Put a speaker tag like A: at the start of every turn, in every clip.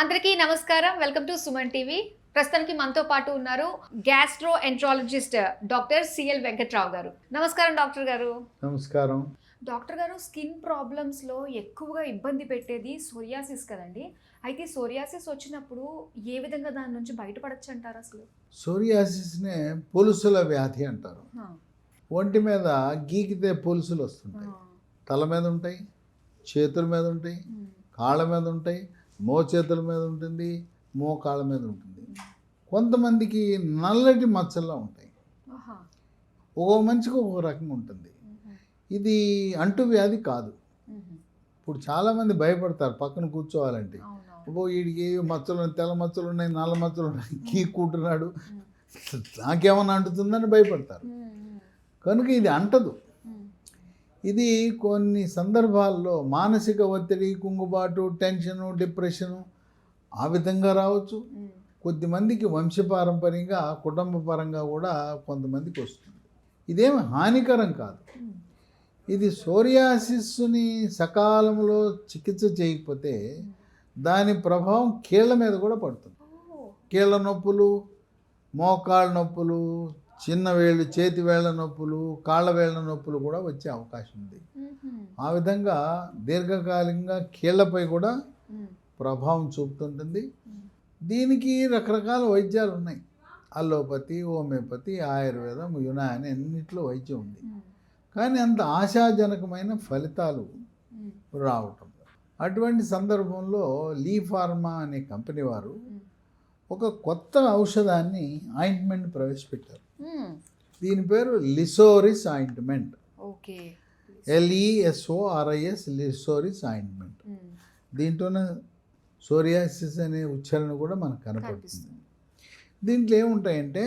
A: అందరికీ నమస్కారం. Welcome to Suman TV. ప్రస్తుతానికి మనతో పాటు ఉన్నారు gastro enterologist doctor CL Venkatrao గారు. నమస్కారం డాక్టర్ గారు.
B: నమస్కారం.
A: డాక్టర్ గారు, స్కిన్ ప్రాబ్లమ్స్లో ఎక్కువగా ఇబ్బంది పెట్టేది సోరియాసిస్ కదండి. అయితే సోరియాసిస్ వచ్చినప్పుడు ఏ విధంగా దాని నుంచి బయటపడచ్చు అంటారు అసలు?
B: సోరియాసిస్నే పొలుసుల వ్యాధి అంటారు. ఒంటి మీద గీకితే పొలుసులు వస్తుంటాయి. తల మీద ఉంటాయి, చేతుల మీద ఉంటాయి, కాళ్ళ మీద ఉంటాయి, మోచేతుల మీద ఉంటుంది, మోకాళ్ళ మీద ఉంటుంది. కొంతమందికి నల్లటి మచ్చల్లో ఉంటాయి. ఒక్కో మనిషికి ఒక్కో రకంగా ఉంటుంది. ఇది అంటువ్యాధి కాదు. ఇప్పుడు చాలామంది భయపడతారు పక్కన కూర్చోవాలంటే. వీడికి మచ్చలు తెల్ల మచ్చలు ఉన్నాయి, నల్ల మచ్చలు ఉన్నాయి, గీక్కుంటున్నాడు, నాకేమన్నా అంటుతుందని భయపడతారు. కనుక ఇది అంటదు. ఇది కొన్ని సందర్భాల్లో మానసిక ఒత్తిడి, కుంగుబాటు, టెన్షను, డిప్రెషను ఆ విధంగా రావచ్చు. కొద్దిమందికి వంశపారంపర్యంగా కుటుంబ పరంగా కూడా కొంతమందికి వస్తుంది. ఇదేమి హానికరం కాదు. ఇది సోరియాసిస్ని సకాలంలో చికిత్స చేయకపోతే దాని ప్రభావం కీళ్ళ మీద కూడా పడుతుంది. కీళ్ళ నొప్పులు, మోకాళ్ళ నొప్పులు, చిన్న వేళ్ళు, చేతి వేళ్ల నొప్పులు, కాళ్ళ వేళ్ల నొప్పులు కూడా వచ్చే అవకాశం ఉంది. ఆ విధంగా దీర్ఘకాలికంగా కీళ్ళపై కూడా ప్రభావం చూపుతుంటుంది. దీనికి రకరకాల వైద్యాలు ఉన్నాయి. అల్లోపతి, హోమియోపతి, ఆయుర్వేదం, యునాని అన్నింటిలో వైద్యం ఉంది. కానీ అంత ఆశాజనకమైన ఫలితాలు రావటం. అటువంటి సందర్భంలో లీ ఫార్మా అనే కంపెనీ వారు ఒక కొత్త ఔషధాన్ని ఆయింట్మెంట్ ప్రవేశపెట్టారు. దీని పేరు Lesoris ointment. LESORIS Lesoris ointment. దీంట్లోనే సోరియాసిస్ అనే ఉచ్చారణ కూడా మనకు కనపడుతుంది. దీంట్లో ఏముంటాయంటే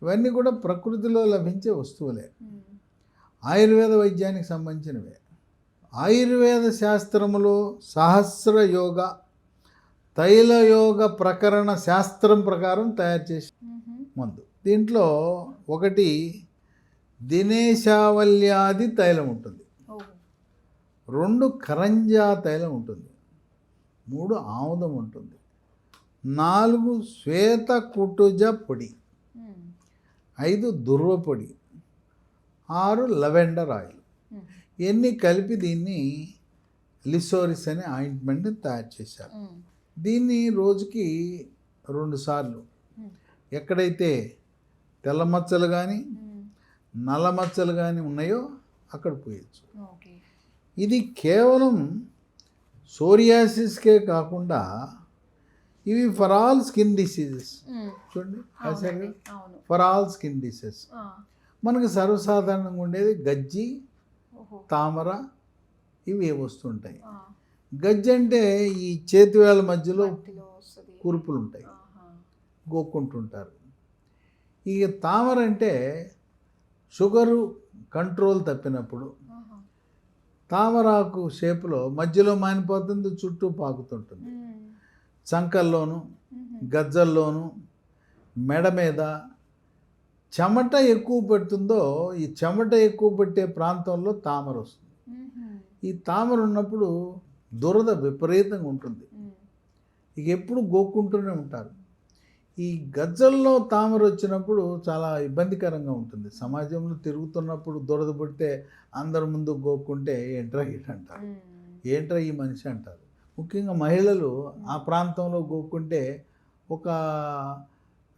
B: ఇవన్నీ కూడా ప్రకృతిలో లభించే వస్తువులే, ఆయుర్వేద వైద్యానికి సంబంధించినవే. ఆయుర్వేద శాస్త్రములో సహస్ర యోగ తైలయోగ ప్రకరణ శాస్త్రం ప్రకారం తయారు చేసి మందు. దీంట్లో ఒకటి దినేశావల్యాది తైలం ఉంటుంది, 2 కరంజా తైలం ఉంటుంది, 3 ఆముదం ఉంటుంది, 4 శ్వేత కుటుజ పొడి, 5 దుర్వ పొడి, 6 లవెండర్ ఆయిల్. ఇవన్నీ కలిపి దీన్ని లిసోరిస్ అనే ఆయింట్మెంట్ని తయారు చేశారు. దీన్ని రోజుకి 2 సార్లు ఎక్కడైతే తెల్ల మచ్చలు కానీ నల్ల మచ్చలు కానీ ఉన్నాయో అక్కడ పోయచ్చు. ఇది కేవలం సోరియాసిస్కే కాకుండా ఇవి ఫర్ ఆల్ స్కిన్ డిసీజెస్. చూడండి, ఫర్ ఆల్ స్కిన్ డిసీజెస్. మనకు సర్వసాధారణంగా ఉండేది గజ్జి, తామర, ఇవి వస్తుంటాయి. గజ్జి అంటే ఈ చేతివేళ్ళ మధ్యలో కురుపులు ఉంటాయి, గోక్కుంటుంటారు. ఇక తామర అంటే షుగరు కంట్రోల్ తప్పినప్పుడు తామరాకు షేపులో మధ్యలో మానిపోతుంది, చుట్టూ పాకుతుంటుంది. చంకల్లోను, గజ్జల్లోను, మెడ మీద చెమట ఎక్కువ పడుతుందో ఈ చెమట ఎక్కువ పట్టే ప్రాంతంలో తామర వస్తుంది. ఈ తామర ఉన్నప్పుడు దురద విపరీతంగా ఉంటుంది. ఇక ఎప్పుడు గోక్కుంటూనే ఉంటారు. ఈ గజ్జల్లో తామర వచ్చినప్పుడు చాలా ఇబ్బందికరంగా ఉంటుంది. సమాజంలో తిరుగుతున్నప్పుడు దురద పడితే అందరి ముందు గోక్కుంటే ఏంట్రా అంటారు, ఏంట్రా ఈ మనిషి అంటారు. ముఖ్యంగా మహిళలు ఆ ప్రాంతంలో గోక్కుంటే ఒక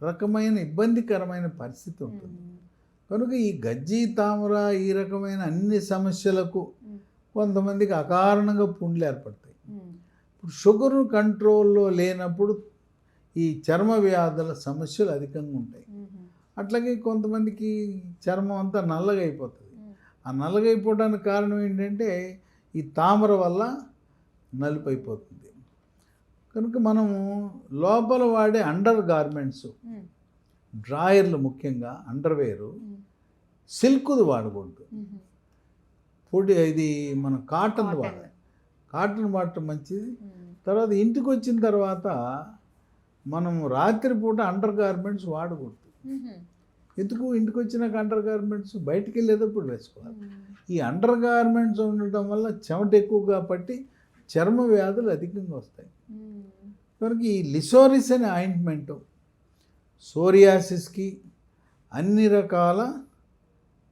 B: రకమైన ఇబ్బందికరమైన పరిస్థితి ఉంటుంది. కనుక ఈ గజ్జి, తామర ఈ రకమైన అన్ని సమస్యలకు కొంతమందికి అకారణంగా పుండ్లు ఏర్పడతాయి. ఇప్పుడు షుగర్ కంట్రోల్లో లేనప్పుడు ఈ చర్మ వ్యాధుల సమస్యలు అధికంగా ఉంటాయి. అట్లాగే కొంతమందికి చర్మం అంతా నల్లగా అయిపోతుంది. ఆ నల్లగా అయిపోవడానికి కారణం ఏంటంటే ఈ తామర వల్ల నలుపు అయిపోతుంది. కనుక మనము లోపల వాడే అండర్ గార్మెంట్స్, డ్రాయర్లు, ముఖ్యంగా అండర్వేరు సిల్క్ది వాడకూడదు. పొడి ఇది మన కాటన్ వాడాలి. కాటన్ వాడటం మంచిది. తర్వాత ఇంటికి వచ్చిన తర్వాత మనం రాత్రిపూట అండర్ గార్మెంట్స్ వాడకూడదు. ఎందుకు? ఇంటికి వచ్చినాక అండర్ గార్మెంట్స్ బయటికి వెళ్ళేటప్పుడు వేసుకోవాలి. ఈ అండర్ గార్మెంట్స్ ఉండటం వల్ల చెమట ఎక్కువగా పట్టి చర్మ వ్యాధులు అధికంగా వస్తాయి. కనుక ఈ లిసోరిస్ అనే ఆయింట్మెంటు సోరియాసిస్కి అన్ని రకాల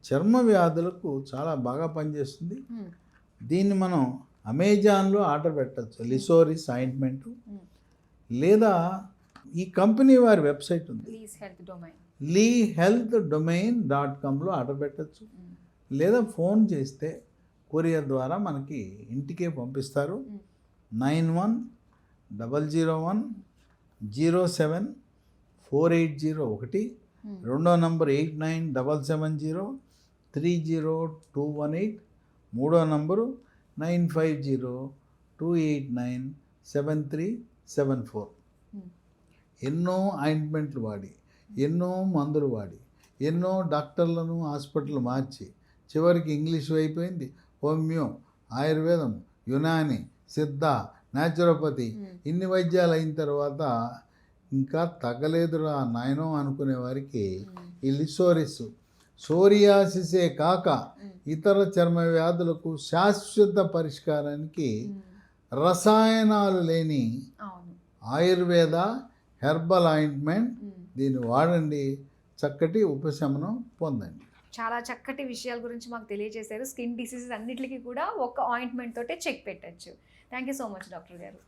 B: చర్మ వ్యాధులకు చాలా బాగా పనిచేస్తుంది. దీన్ని మనం అమెజాన్లో ఆర్డర్ పెట్టచ్చు, లిసోరిస్ ఆయింట్మెంటు. లేదా ఈ కంపెనీ వారి వెబ్సైట్ ఉంది, lehealthdomain.comలో ఆర్డర్ పెట్టచ్చు. లేదా ఫోన్ చేస్తే కొరియర్ ద్వారా మనకి ఇంటికే పంపిస్తారు. 9100107480 రెండో నంబర్ 8977030218 మూడో నంబరు 9502897374. ఎన్నో ఆయింట్మెంట్లు వాడి, ఎన్నో మందులు వాడి, ఎన్నో డాక్టర్లను హాస్పిటల్ మార్చి చివరికి ఇంగ్లీష్ అయిపోయింది, హోమియో, ఆయుర్వేదం, యునాని, సిద్ధ, న్యాచురోపతి, ఇన్ని వైద్యాలు అయిన తర్వాత ఇంకా తగ్గలేదురా నాయనో అనుకునే వారికి ఈ లిసోరిస్, సోరియాసిసే కాక ఇతర చర్మ వ్యాధులకు శాశ్వత పరిష్కారానికి రసాయనాలు లేని ఆయుర్వేద హెర్బల్ ఆయింట్మెంట్, దీన్ని వాడండి, చక్కటి ఉపశమనం పొందండి.
A: చాలా చక్కటి విషయాల గురించి మాకు తెలియజేశారు. స్కిన్ డిసీజెస్ అన్నిటికీ కూడా ఒక ఆయింట్మెంట్ తోటే చెక్ పెట్టచ్చు. Thank you so much doctor గారు.